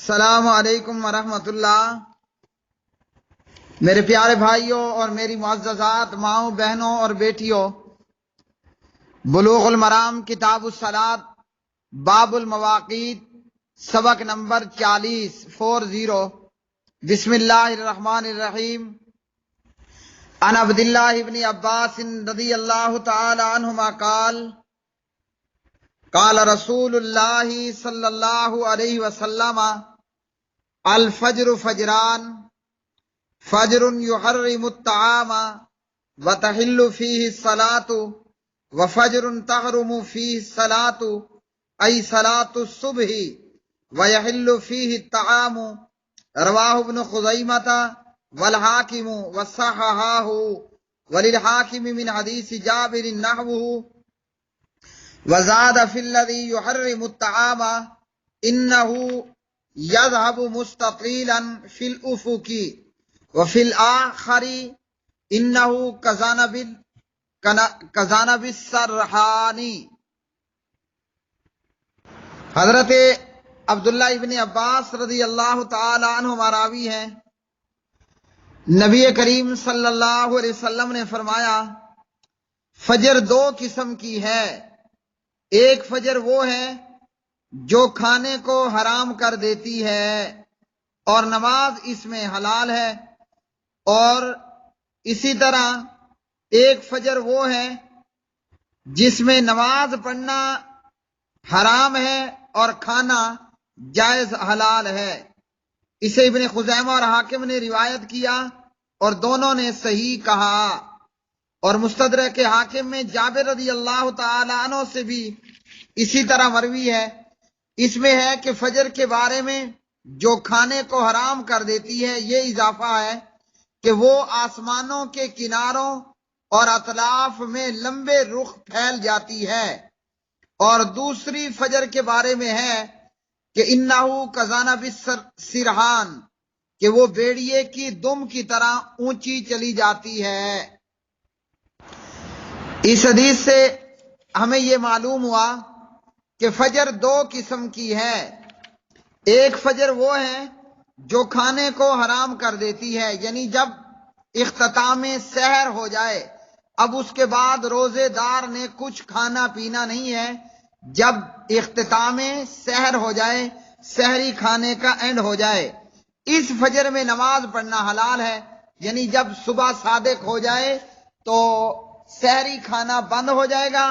السلام علیکم ورحمۃ اللہ۔ میرے پیارے بھائیوں اور میری معززات ماؤں بہنوں اور بیٹیوں، بلوغ المرام کتاب الصلاۃ باب المواقیت سبق نمبر 40 بسم اللہ الرحمن الرحیم۔ عن عبد اللہ بن عباس رضی اللہ تعالی عنہما قال قال رسول اللہ صلی اللہ علیہ وسلم الفجر فجران، فجر يحرم الطعام وتحل فيه الصلاة، وفجر تحرم فيه الصلاة أي صلاة الصبح ويحل فيه الطعام، رواه ابن خزیمة والحاکم وصححه، وللحاکم من حدیث جابر نحوه، وزاد في الذي يحرم الطعام إنه يذهب مستطيلا في الأفق، وفي الآخر إنه كذنب السرحان۔ حضرت عبداللہ ابن عباس رضی اللہ تعالی عنہ راوی ہیں، نبی کریم صلی اللہ علیہ وسلم نے فرمایا فجر دو قسم کی ہے، ایک فجر وہ ہے جو کھانے کو حرام کر دیتی ہے اور نماز اس میں حلال ہے، اور اسی طرح ایک فجر وہ ہے جس میں نماز پڑھنا حرام ہے اور کھانا جائز حلال ہے۔ اسے ابن خزیمہ اور حاکم نے روایت کیا اور دونوں نے صحیح کہا، اور مستدرک حاکم میں جابر رضی اللہ تعالی عنہ سے بھی اسی طرح مروی ہے۔ اس میں ہے کہ فجر کے بارے میں جو کھانے کو حرام کر دیتی ہے یہ اضافہ ہے کہ وہ آسمانوں کے کناروں اور اطراف میں لمبے رخ پھیل جاتی ہے، اور دوسری فجر کے بارے میں ہے کہ انہو کذنب السرحان، کہ وہ بیڑیے کی دم کی طرح اونچی چلی جاتی ہے۔ اس حدیث سے ہمیں یہ معلوم ہوا کہ فجر دو قسم کی ہے، ایک فجر وہ ہے جو کھانے کو حرام کر دیتی ہے، یعنی جب اختتام سحر ہو جائے، اب اس کے بعد روزے دار نے کچھ کھانا پینا نہیں ہے، جب اختتام سحر ہو جائے، سحری کھانے کا اینڈ ہو جائے، اس فجر میں نماز پڑھنا حلال ہے، یعنی جب صبح صادق ہو جائے تو سحری کھانا بند ہو جائے گا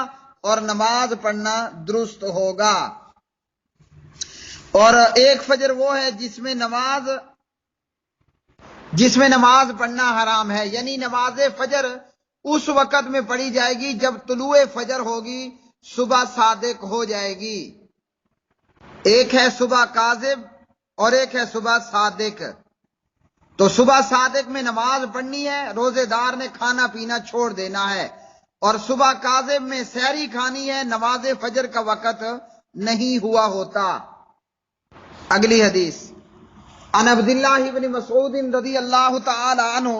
اور نماز پڑھنا درست ہوگا۔ اور ایک فجر وہ ہے جس میں نماز پڑھنا حرام ہے، یعنی نماز فجر اس وقت میں پڑھی جائے گی جب طلوع فجر ہوگی، صبح صادق ہو جائے گی۔ ایک ہے صبح کاذب اور ایک ہے صبح صادق۔ تو صبح صادق میں نماز پڑھنی ہے، روزے دار نے کھانا پینا چھوڑ دینا ہے، اور صبح کاذب میں سحری کھانی ہے، نماز فجر کا وقت نہیں ہوا ہوتا۔ اگلی حدیث عن عبداللہ بن مسعود رضی اللہ تعالی عنہ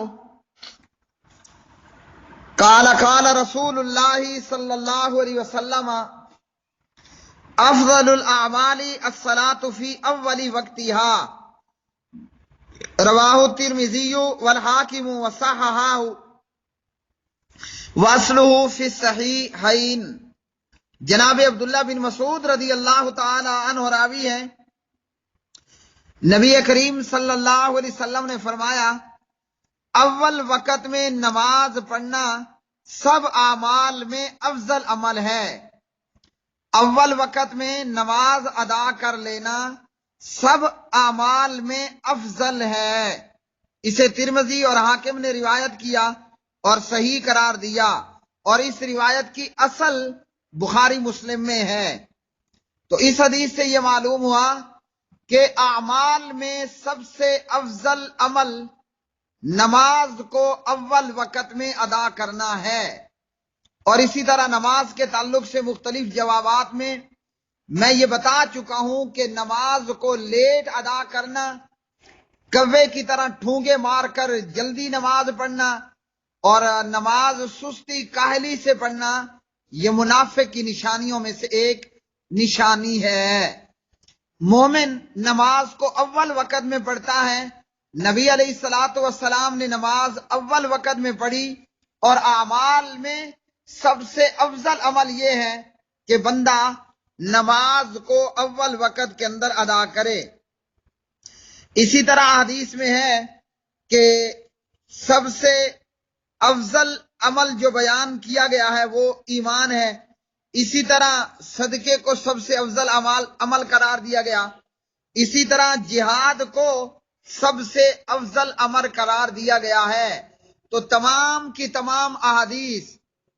قال قال رسول اللہ صلی اللہ علیہ وسلم افضل الاعمال الصلاة فی اول وقتها، رواہ الترمذی والحاکم وصححہ واصلہ فی الصحیحین۔ جناب عبداللہ بن مسعود رضی اللہ تعالی عنہ راوی ہیں، نبی کریم صلی اللہ علیہ وسلم نے فرمایا اول وقت میں نماز پڑھنا سب اعمال میں افضل عمل ہے، اول وقت میں نماز ادا کر لینا سب اعمال میں افضل ہے۔ اسے ترمذی اور حاکم نے روایت کیا اور صحیح قرار دیا، اور اس روایت کی اصل بخاری مسلم میں ہے۔ تو اس حدیث سے یہ معلوم ہوا کہ اعمال میں سب سے افضل عمل نماز کو اول وقت میں ادا کرنا ہے، اور اسی طرح نماز کے تعلق سے مختلف جوابات میں میں یہ بتا چکا ہوں کہ نماز کو لیٹ ادا کرنا، کوے کی طرح ٹھونگے مار کر جلدی نماز پڑھنا، اور نماز سستی کاہلی سے پڑھنا، یہ منافق کی نشانیوں میں سے ایک نشانی ہے۔ مومن نماز کو اول وقت میں پڑھتا ہے۔ نبی علیہ الصلوۃ والسلام نے نماز اول وقت میں پڑھی، اور اعمال میں سب سے افضل عمل یہ ہے کہ بندہ نماز کو اول وقت کے اندر ادا کرے۔ اسی طرح حدیث میں ہے کہ سب سے افضل عمل جو بیان کیا گیا ہے وہ ایمان ہے۔ اسی طرح صدقے کو سب سے افضل عمل قرار دیا گیا۔ اسی طرح جہاد کو سب سے افضل عمل قرار دیا گیا ہے۔ تو تمام کی تمام احادیث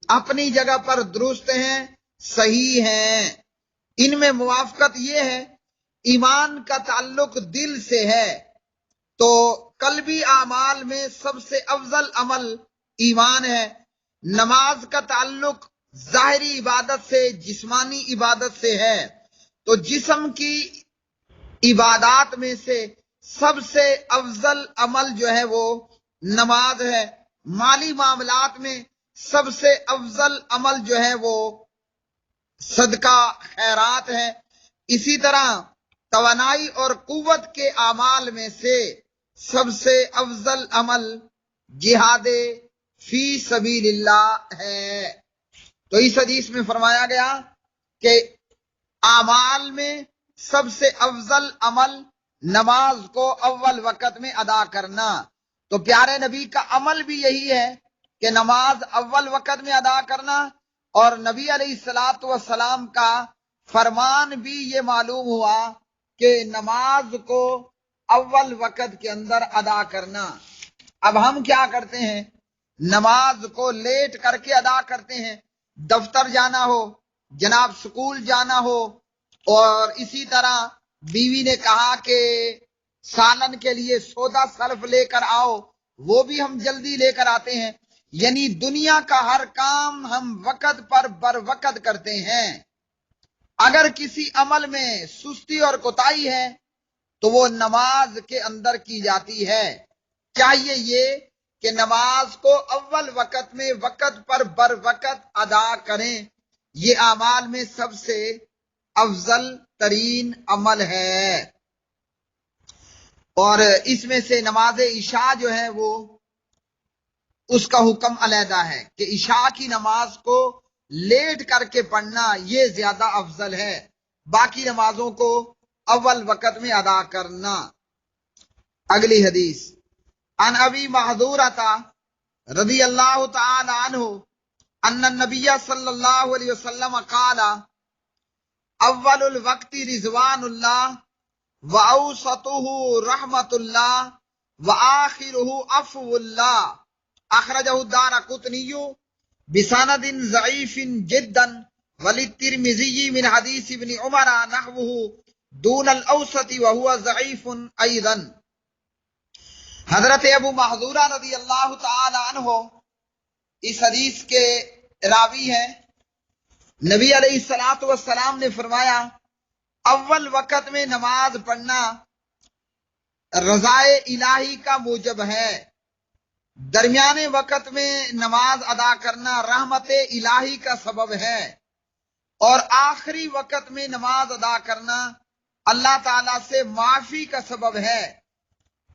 اپنی جگہ پر درست ہیں، صحیح ہیں۔ ان میں موافقت یہ ہے، ایمان کا تعلق دل سے ہے، تو قلبی اعمال میں سب سے افضل عمل ایمان ہے۔ نماز کا تعلق ظاہری عبادت سے، جسمانی عبادت سے ہے، تو جسم کی عبادات میں سے سب سے افضل عمل جو ہے وہ نماز ہے۔ مالی معاملات میں سب سے افضل عمل جو ہے وہ صدقہ خیرات ہے۔ اسی طرح توانائی اور قوت کے اعمال میں سے سب سے افضل عمل جہاد فی سبیل اللہ ہے۔ تو اس حدیث میں فرمایا گیا کہ اعمال میں سب سے افضل عمل نماز کو اول وقت میں ادا کرنا۔ تو پیارے نبی کا عمل بھی یہی ہے کہ نماز اول وقت میں ادا کرنا، اور نبی علیہ الصلوۃ والسلام کا فرمان بھی یہ معلوم ہوا کہ نماز کو اول وقت کے اندر ادا کرنا۔ اب ہم کیا کرتے ہیں؟ نماز کو لیٹ کر کے ادا کرتے ہیں۔ دفتر جانا ہو، جناب سکول جانا ہو، اور اسی طرح بیوی نے کہا کہ سالن کے لیے سودا صرف لے کر آؤ، وہ بھی ہم جلدی لے کر آتے ہیں۔ یعنی دنیا کا ہر کام ہم وقت پر بر وقت کرتے ہیں۔ اگر کسی عمل میں سستی اور کوتاہی ہے تو وہ نماز کے اندر کی جاتی ہے۔ چاہیے یہ کہ نماز کو اول وقت میں وقت پر بر وقت ادا کریں۔ یہ اعمال میں سب سے افضل ترین عمل ہے۔ اور اس میں سے نماز عشاء جو ہے وہ اس کا حکم علیحدہ ہے کہ عشاء کی نماز کو لیٹ کر کے پڑھنا یہ زیادہ افضل ہے، باقی نمازوں کو اول وقت میں ادا کرنا۔ اگلی حدیث، عن ابی محذورۃ رضی اللہ تعالی عنہ ان النبی صلی اللہ علیہ وسلم قال اول الوقت رضوان اللہ واوسطہ رحمت اللہ وآخرہ عفو اللہ، اخرجہ الدارقطنی بسند ضعیف جدا وللترمذی من حدیث ابن عمر نحوہ دون الاوسط وہو ضعیف ایضا۔ حضرت ابو محذورہ رضی اللہ تعالی عنہ اس حدیث کے راوی ہیں۔ نبی علیہ الصلوۃ والسلام نے فرمایا اول وقت میں نماز پڑھنا رضائے الہی کا موجب ہے، درمیانے وقت میں نماز ادا کرنا رحمت الہی کا سبب ہے، اور آخری وقت میں نماز ادا کرنا اللہ تعالیٰ سے معافی کا سبب ہے۔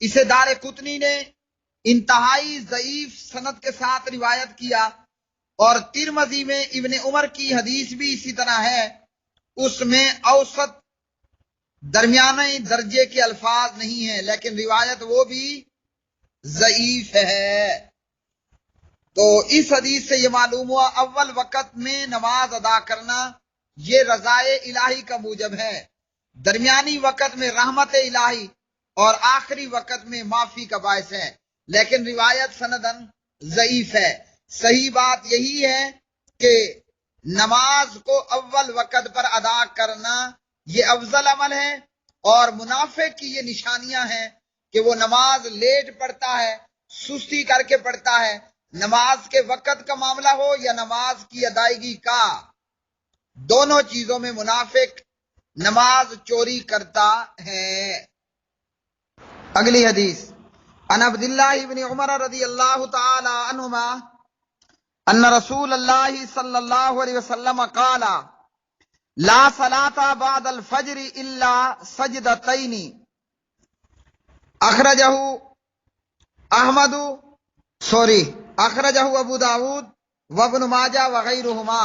اسے دارقطنی نے انتہائی ضعیف سند کے ساتھ روایت کیا، اور ترمذی میں ابن عمر کی حدیث بھی اسی طرح ہے، اس میں اوسط درمیانے درجے کے الفاظ نہیں ہیں، لیکن روایت وہ بھی ضعیف ہے۔ تو اس حدیث سے یہ معلوم ہوا اول وقت میں نماز ادا کرنا یہ رضائے الہی کا موجب ہے، درمیانی وقت میں رحمت الہی، اور آخری وقت میں معافی کا باعث ہے، لیکن روایت سندن ضعیف ہے۔ صحیح بات یہی ہے کہ نماز کو اول وقت پر ادا کرنا یہ افضل عمل ہے، اور منافق کی یہ نشانیاں ہیں کہ وہ نماز لیٹ پڑھتا ہے، سستی کر کے پڑھتا ہے، نماز کے وقت کا معاملہ ہو یا نماز کی ادائیگی کا، دونوں چیزوں میں منافق نماز چوری کرتا ہے۔ اگلی حدیث، عن عبداللہ بن عمر رضی اللہ تعالی عنہما ان رسول اللہ صلی اللہ علیہ وسلم قال لا صلاۃ بعد الفجر الا سجدتین، اخرجہ احمد اخرجہ ابو داود وابن ماجہ وغیرہما،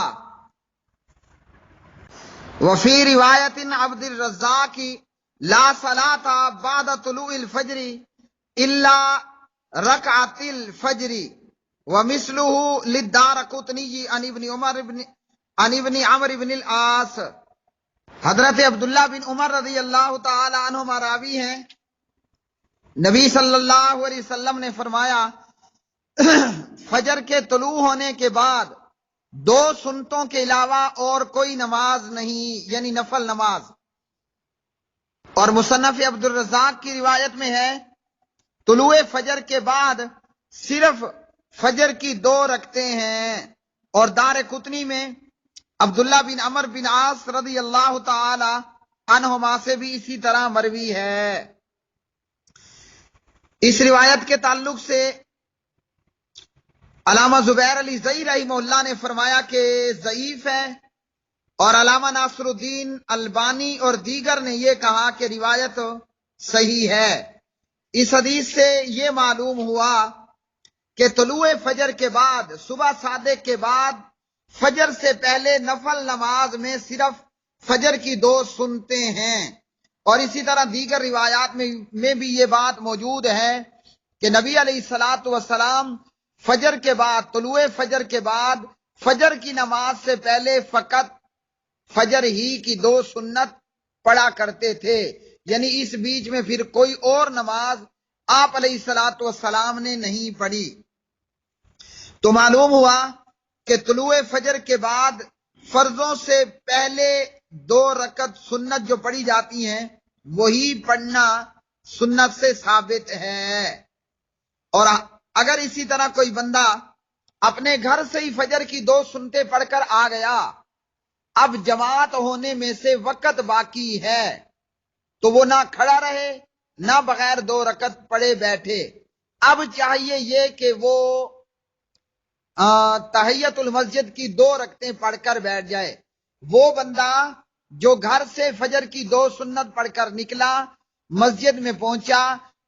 وفی روایت عبد الرزاق لا صلاۃ بعد طلوع الفجر الا رکعت الفجر، ومثلہ للدارقطنی عن ابن عمر بن العاص۔ حضرت عبداللہ بن عمر رضی اللہ تعالی عنہما راوی ہیں، نبی صلی اللہ علیہ وسلم نے فرمایا فجر کے طلوع ہونے کے بعد دو سنتوں کے علاوہ اور کوئی نماز نہیں، یعنی نفل نماز۔ اور مصنف عبد الرزاق کی روایت میں ہے طلوع فجر کے بعد صرف فجر کی 2 رکعتیں ہیں، اور دار قطنی میں عبداللہ بن عمر بن عاص رضی اللہ تعالی عنہما سے بھی اسی طرح مروی ہے۔ اس روایت کے تعلق سے علامہ زبیر علی زئی رحمہ اللہ نے فرمایا کہ ضعیف ہے، اور علامہ ناصر الدین البانی اور دیگر نے یہ کہا کہ روایت صحیح ہے۔ اس حدیث سے یہ معلوم ہوا کہ طلوع فجر کے بعد، صبح صادق کے بعد، فجر سے پہلے نفل نماز میں صرف فجر کی 2 سنتے ہیں۔ اور اسی طرح دیگر روایات میں بھی یہ بات موجود ہے کہ نبی علیہ الصلاۃ والسلام فجر کے بعد، طلوع فجر کے بعد فجر کی نماز سے پہلے فقط فجر ہی کی 2 سنت پڑھا کرتے تھے، یعنی اس بیچ میں پھر کوئی اور نماز آپ علیہ الصلاۃ والسلام نے نہیں پڑھی۔ تو معلوم ہوا کہ طلوع فجر کے بعد فرضوں سے پہلے 2 رکعت سنت جو پڑھی جاتی ہیں وہی پڑھنا سنت سے ثابت ہے۔ اور اگر اسی طرح کوئی بندہ اپنے گھر سے ہی فجر کی 2 سنتیں پڑھ کر آ گیا، اب جماعت ہونے میں سے وقت باقی ہے، تو وہ نہ کھڑا رہے نہ بغیر 2 رکعت پڑھے بیٹھے، اب چاہیے یہ کہ وہ تحیت المسجد کی 2 رکعتیں پڑھ کر بیٹھ جائے۔ وہ بندہ جو گھر سے فجر کی 2 سنت پڑھ کر نکلا، مسجد میں پہنچا،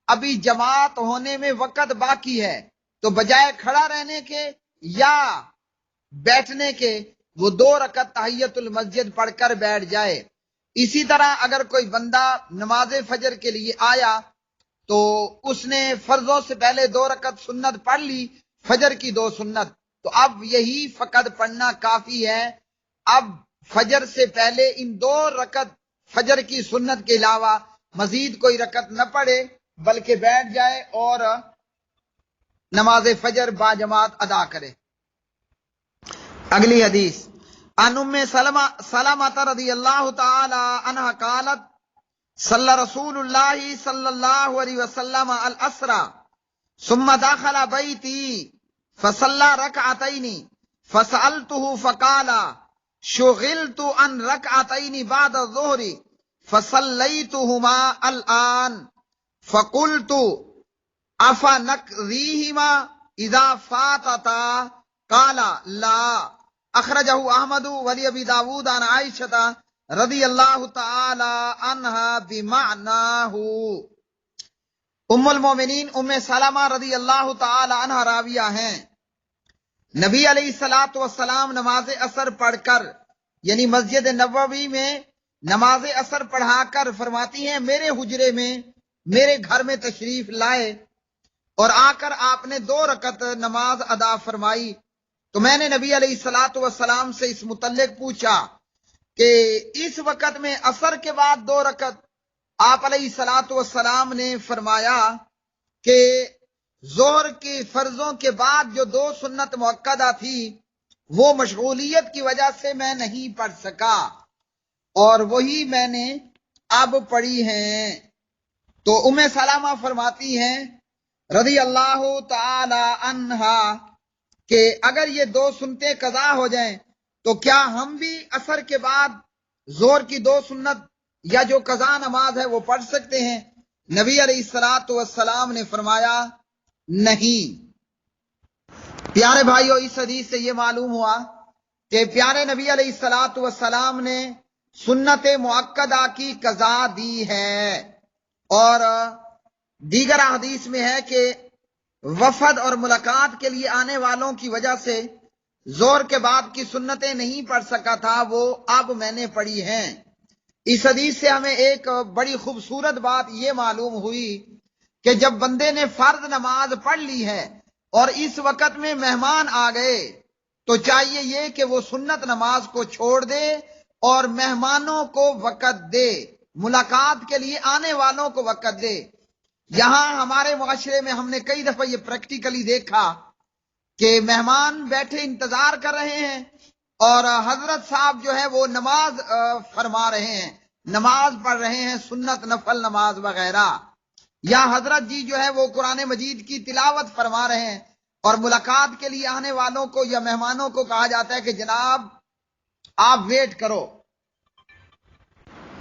ابھی جماعت ہونے میں وقت باقی ہے، تو بجائے کھڑا رہنے کے یا بیٹھنے کے وہ 2 رکعت تحیت المسجد پڑھ کر بیٹھ جائے۔ اسی طرح اگر کوئی بندہ نماز فجر کے لیے آیا تو اس نے فرضوں سے پہلے 2 رکعت سنت پڑھ لی، فجر کی 2 سنت، تو اب یہی فقط پڑھنا کافی ہے۔ اب فجر سے پہلے ان 2 رکعت فجر کی سنت کے علاوہ مزید کوئی رکعت نہ پڑھے، بلکہ بیٹھ جائے اور نماز فجر با جماعت ادا کرے۔ اگلی حدیث عن ام سلمہ رضی اللہ تعالی عنہ قالت صلی رسول اللہ صلی اللہ علیہ وسلم الاسرى ثم دخل بیتی فصلى ركعتين فسألته فقال شغلت عن ركعتين بعد الظهر فصليتهما الآن فقلت أفنقضيهما إذا فاتتا قال لا، اخرجہ احمد ولی داود عن عائشہ رضی اللہ تعالی عنہا بمعناہ۔ ام المومنین ام سلمہ رضی اللہ تعالی عنہ راویہ ہیں، نبی علیہ الصلاۃ والسلام نماز عصر پڑھ کر، یعنی مسجد نبوی میں نماز عصر پڑھا کر فرماتی ہیں میرے حجرے میں، میرے گھر میں تشریف لائے اور آ کر آپ نے 2 رکعت نماز ادا فرمائی، تو میں نے نبی علیہ الصلاۃ والسلام سے اس متعلق پوچھا کہ اس وقت میں عصر کے بعد 2 رکعت، آپ علیہ الصلاۃ والسلام نے فرمایا کہ ظہر کی فرضوں کے بعد جو 2 سنت مؤکدہ تھی وہ مشغولیت کی وجہ سے میں نہیں پڑھ سکا، اور وہی میں نے اب پڑھی ہیں۔ تو ام سلمہ فرماتی ہیں رضی اللہ تعالی عنہا کہ اگر یہ 2 سنتیں قضا ہو جائیں تو کیا ہم بھی عصر کے بعد ظہر کی 2 سنت یا جو قضا نماز ہے وہ پڑھ سکتے ہیں؟ نبی علیہ الصلاۃ والسلام نے فرمایا نہیں۔ پیارے بھائیو، اس حدیث سے یہ معلوم ہوا کہ پیارے نبی علیہ الصلاۃ والسلام نے سنت مؤکدہ کی قضا دی ہے۔ اور دیگر احادیث میں ہے کہ وفد اور ملاقات کے لیے آنے والوں کی وجہ سے زور کے بعد کی سنتیں نہیں پڑھ سکا تھا، وہ اب میں نے پڑھی ہیں۔ اس حدیث سے ہمیں ایک بڑی خوبصورت بات یہ معلوم ہوئی کہ جب بندے نے فرض نماز پڑھ لی ہے اور اس وقت میں مہمان آ گئے تو چاہیے یہ کہ وہ سنت نماز کو چھوڑ دے اور مہمانوں کو وقت دے، ملاقات کے لیے آنے والوں کو وقت دے۔ یہاں ہمارے معاشرے میں ہم نے کئی دفعہ یہ پریکٹیکلی دیکھا کہ مہمان بیٹھے انتظار کر رہے ہیں اور حضرت صاحب جو ہے وہ نماز فرما رہے ہیں، نماز پڑھ رہے ہیں، سنت نفل نماز وغیرہ، یا حضرت جی جو ہے وہ قرآن مجید کی تلاوت فرما رہے ہیں، اور ملاقات کے لیے آنے والوں کو یا مہمانوں کو کہا جاتا ہے کہ جناب آپ ویٹ کرو،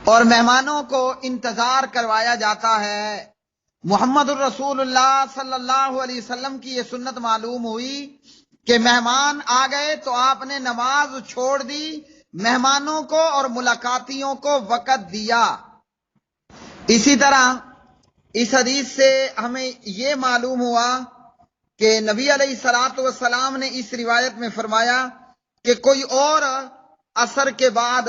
اور مہمانوں کو انتظار کروایا جاتا ہے۔ محمد الرسول اللہ صلی اللہ علیہ وسلم کی یہ سنت معلوم ہوئی کہ مہمان آ گئے تو آپ نے نماز چھوڑ دی، مہمانوں کو اور ملاقاتیوں کو وقت دیا۔ اسی طرح اس حدیث سے ہمیں یہ معلوم ہوا کہ نبی علیہ الصلوۃ والسلام نے اس روایت میں فرمایا کہ کوئی اور عصر کے بعد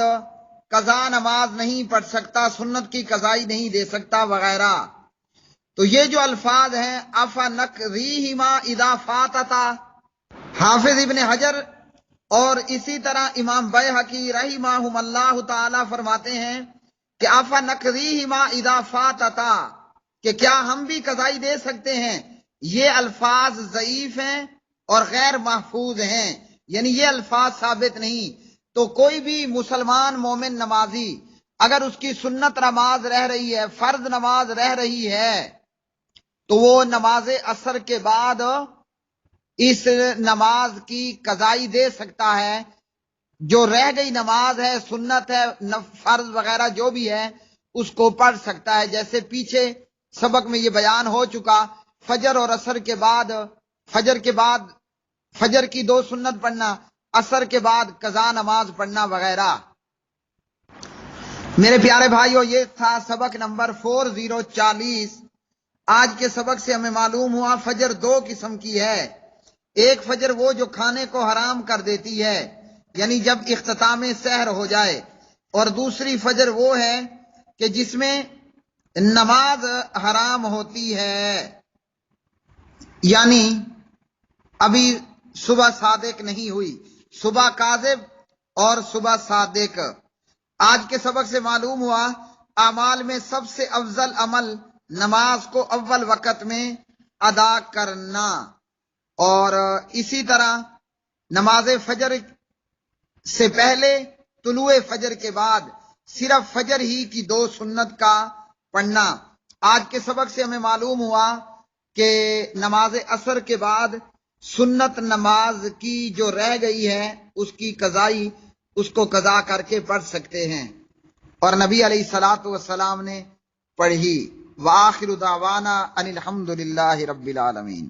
قضا نماز نہیں پڑھ سکتا، سنت کی قضائی نہیں دے سکتا وغیرہ۔ تو یہ جو الفاظ ہیں افنقضیہما اذا فاتتا، حافظ ابن حجر اور اسی طرح امام بیہقی رحمہم اللہ تعالی فرماتے ہیں کہ افنقضیہما اذا فاتتا، کہ کیا ہم بھی قضائی دے سکتے ہیں، یہ الفاظ ضعیف ہیں اور غیر محفوظ ہیں، یعنی یہ الفاظ ثابت نہیں۔ تو کوئی بھی مسلمان مومن نمازی اگر اس کی سنت نماز رہ رہی ہے، فرض نماز رہ رہی ہے، تو وہ نماز عصر کے بعد اس نماز کی قضائی دے سکتا ہے۔ جو رہ گئی نماز ہے، سنت ہے، فرض وغیرہ جو بھی ہے، اس کو پڑھ سکتا ہے۔ جیسے پیچھے سبق میں یہ بیان ہو چکا، فجر اور عصر کے بعد، فجر کی 2 سنت پڑھنا، عصر کے بعد قضا نماز پڑھنا وغیرہ۔ میرے پیارے بھائیو، یہ تھا سبق نمبر 4040۔ آج کے سبق سے ہمیں معلوم ہوا فجر 2 قسم کی ہے۔ ایک فجر وہ جو کھانے کو حرام کر دیتی ہے، یعنی جب اختتام سحر ہو جائے، اور دوسری فجر وہ ہے کہ جس میں نماز حرام ہوتی ہے، یعنی ابھی صبح صادق نہیں ہوئی، صبح کاذب اور صبح صادق۔ آج کے سبق سے معلوم ہوا اعمال میں سب سے افضل عمل نماز کو اول وقت میں ادا کرنا، اور اسی طرح نماز فجر سے پہلے، طلوع فجر کے بعد صرف فجر ہی کی 2 سنت کا پڑھنا۔ آج کے سبق سے ہمیں معلوم ہوا کہ نماز عصر کے بعد سنت نماز کی جو رہ گئی ہے اس کی قضائی، اس کو قضا کر کے پڑھ سکتے ہیں، اور نبی علیہ الصلوۃ والسلام نے پڑھی۔ وآخر دعوانا ان الحمد للہ رب العالمین۔